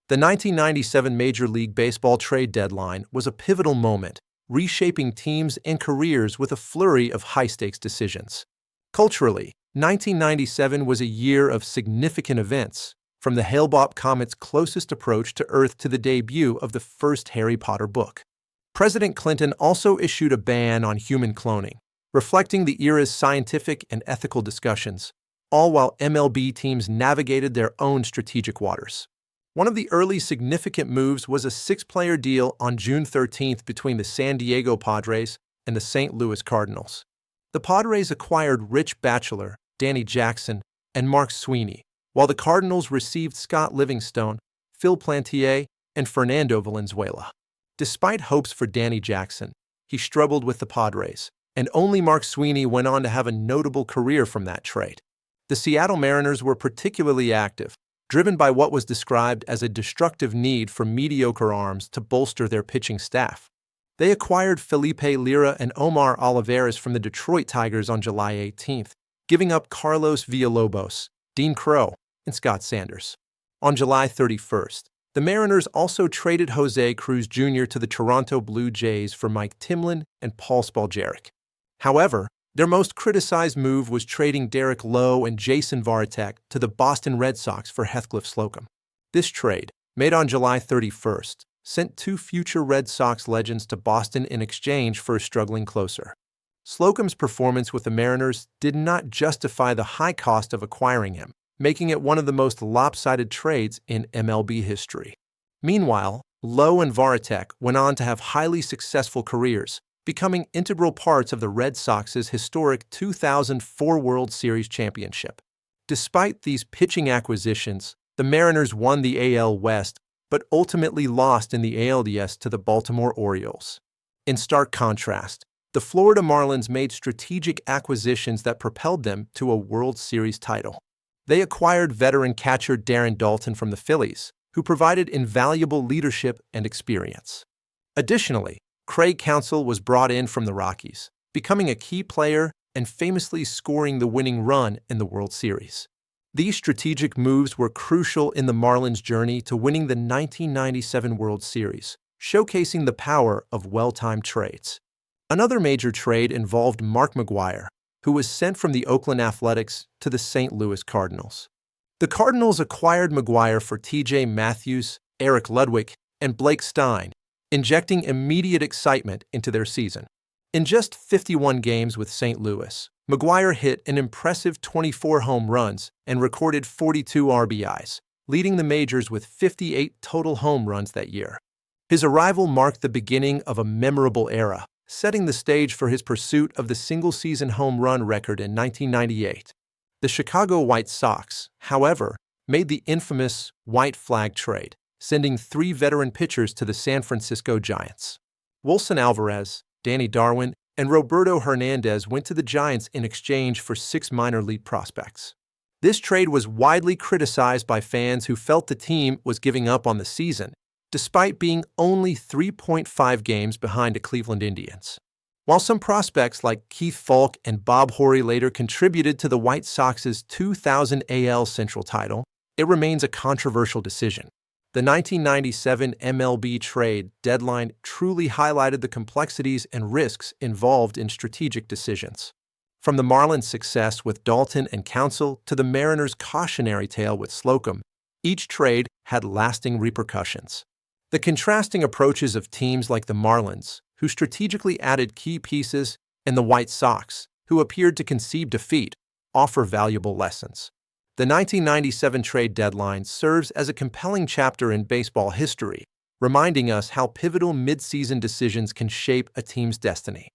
The 1997 Major League Baseball trade deadline was a pivotal moment, reshaping teams and careers with a flurry of high-stakes decisions. Culturally, 1997 was a year of significant events, from the Hale-Bopp comet's closest approach to Earth to the debut of the first Harry Potter book. President Clinton also issued a ban on human cloning, reflecting the era's scientific and ethical discussions, all while MLB teams navigated their own strategic waters. One of the early significant moves was a 6-player deal on June 13th between the San Diego Padres and the St. Louis Cardinals. The Padres acquired Rich Batchelor, Danny Jackson, and Mark Sweeney, while the Cardinals received Scott Livingstone, Phil Plantier, and Fernando Valenzuela. Despite hopes for Danny Jackson, he struggled with the Padres, and only Mark Sweeney went on to have a notable career from that trade. The Seattle Mariners were particularly active, driven by what was described as a destructive need for mediocre arms to bolster their pitching staff. They acquired Felipe Lira and Omar Olivares from the Detroit Tigers on July 18th, giving up Carlos Villalobos, Dean Crow, and Scott Sanders. On July 31st, the Mariners also traded Jose Cruz Jr. to the Toronto Blue Jays for Mike Timlin and Paul Spaljaric. However, their most criticized move was trading Derek Lowe and Jason Varitek to the Boston Red Sox for Heathcliff Slocum. This trade, made on July 31st, sent 2 future Red Sox legends to Boston in exchange for a struggling closer. Slocum's performance with the Mariners did not justify the high cost of acquiring him, making it one of the most lopsided trades in MLB history. Meanwhile, Lowe and Varitek went on to have highly successful careers, becoming integral parts of the Red Sox's historic 2004 World Series championship. Despite these pitching acquisitions, the Mariners won the AL West, but ultimately lost in the ALDS to the Baltimore Orioles. In stark contrast, the Florida Marlins made strategic acquisitions that propelled them to a World Series title. They acquired veteran catcher Darren Daulton from the Phillies, who provided invaluable leadership and experience. Additionally, Craig Counsell was brought in from the Rockies, becoming a key player and famously scoring the winning run in the World Series. These strategic moves were crucial in the Marlins' journey to winning the 1997 World Series, showcasing the power of well-timed trades. Another major trade involved Mark McGwire, who was sent from the Oakland Athletics to the St. Louis Cardinals. The Cardinals acquired McGwire for T.J. Matthews, Eric Ludwig, and Blake Stein, injecting immediate excitement into their season. In just 51 games with St. Louis, McGwire hit an impressive 24 home runs and recorded 42 RBIs, leading the majors with 58 total home runs that year. His arrival marked the beginning of a memorable era, setting the stage for his pursuit of the single-season home run record in 1998. The Chicago White Sox, however, made the infamous white flag trade, sending 3 veteran pitchers to the San Francisco Giants. Wilson Alvarez, Danny Darwin, and Roberto Hernandez went to the Giants in exchange for 6 minor league prospects. This trade was widely criticized by fans who felt the team was giving up on the season, despite being only 3.5 games behind the Cleveland Indians. While some prospects like Keith Falk and Bob Horry later contributed to the White Sox's 2000 AL Central title, it remains a controversial decision. The 1997 MLB Trade Deadline truly highlighted the complexities and risks involved in strategic decisions. From the Marlins' success with Daulton and Counsell to the Mariners' cautionary tale with Slocum, each trade had lasting repercussions. The contrasting approaches of teams like the Marlins, who strategically added key pieces, and the White Sox, who appeared to concede defeat, offer valuable lessons. The 1997 trade deadline serves as a compelling chapter in baseball history, reminding us how pivotal mid-season decisions can shape a team's destiny.